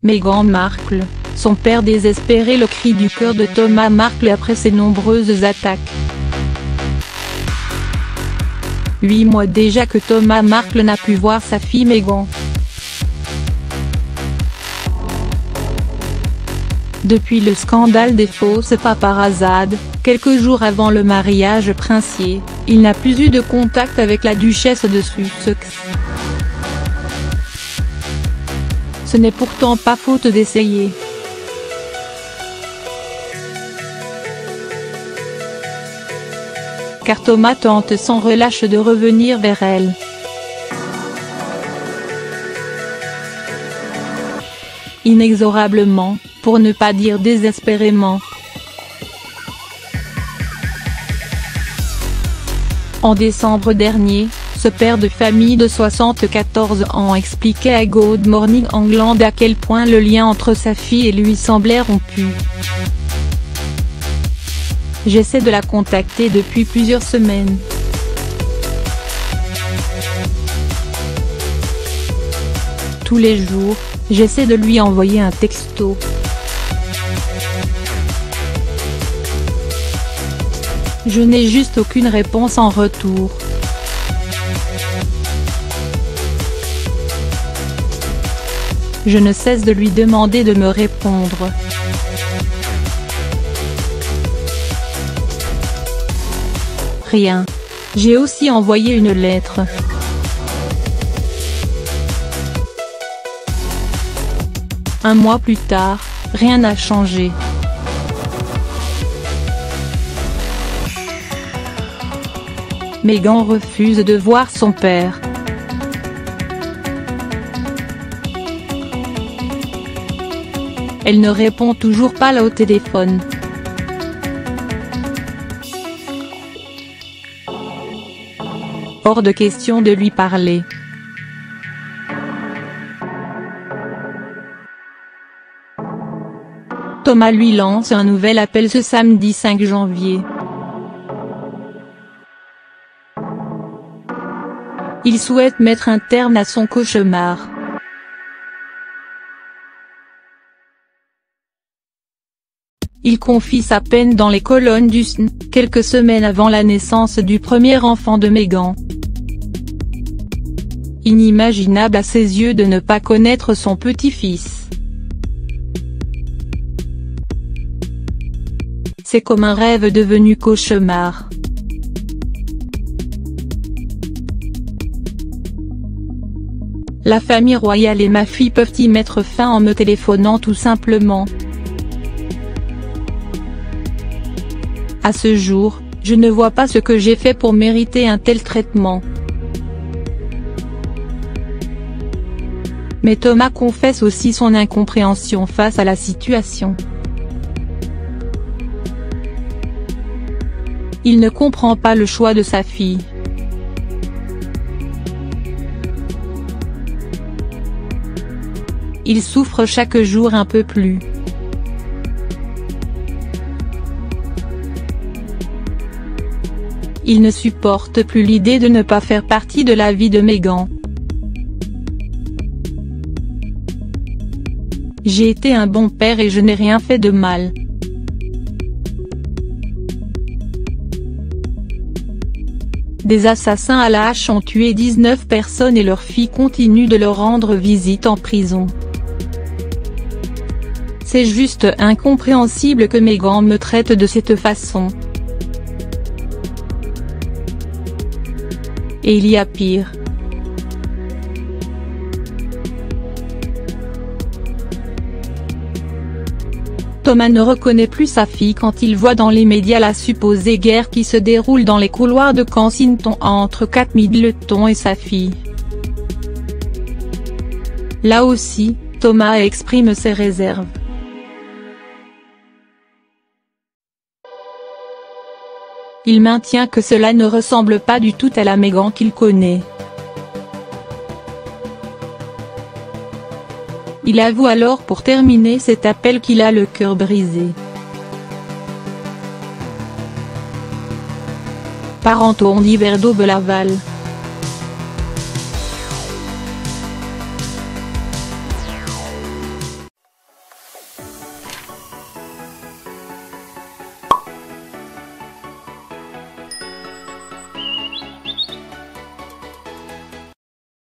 Meghan Markle, son père désespéré. Le cri du cœur de Thomas Markle après ses nombreuses attaques. 8 mois déjà que Thomas Markle n'a pu voir sa fille Meghan. Depuis le scandale des fausses paparazzades, quelques jours avant le mariage princier, il n'a plus eu de contact avec la duchesse de Sussex. Ce n'est pourtant pas faute d'essayer. Car Thomas tente sans relâche de revenir vers elle. Inexorablement, pour ne pas dire désespérément. En décembre dernier, ce père de famille de 74 ans expliquait à Good Morning England à quel point le lien entre sa fille et lui semblait rompu. « J'essaie de la contacter depuis plusieurs semaines. Tous les jours, j'essaie de lui envoyer un texto. Je n'ai juste aucune réponse en retour. Je ne cesse de lui demander de me répondre. Rien. J'ai aussi envoyé une lettre. Un mois plus tard, rien n'a changé. Meghan refuse de voir son père. Elle ne répond toujours pas au téléphone. Hors de question de lui parler. Thomas lui lance un nouvel appel ce samedi 5 janvier. Il souhaite mettre un terme à son cauchemar. Il confie sa peine dans les colonnes du Sun, quelques semaines avant la naissance du premier enfant de Meghan. Inimaginable à ses yeux de ne pas connaître son petit-fils. C'est comme un rêve devenu cauchemar. La famille royale et ma fille peuvent y mettre fin en me téléphonant tout simplement. À ce jour, je ne vois pas ce que j'ai fait pour mériter un tel traitement. Mais Thomas confesse aussi son incompréhension face à la situation. Il ne comprend pas le choix de sa fille. Il souffre chaque jour un peu plus. Il ne supporte plus l'idée de ne pas faire partie de la vie de Meghan. J'ai été un bon père et je n'ai rien fait de mal. Des assassins à la hache ont tué 19 personnes et leur fille continue de leur rendre visite en prison. C'est juste incompréhensible que Meghan me traite de cette façon. Et il y a pire. Thomas ne reconnaît plus sa fille quand il voit dans les médias la supposée guerre qui se déroule dans les couloirs de Kensington entre Kate Middleton et sa fille. Là aussi, Thomas exprime ses réserves. Il maintient que cela ne ressemble pas du tout à la Meghan qu'il connaît. Il avoue alors pour terminer cet appel qu'il a le cœur brisé. Par Antoine Diverdo Belaval.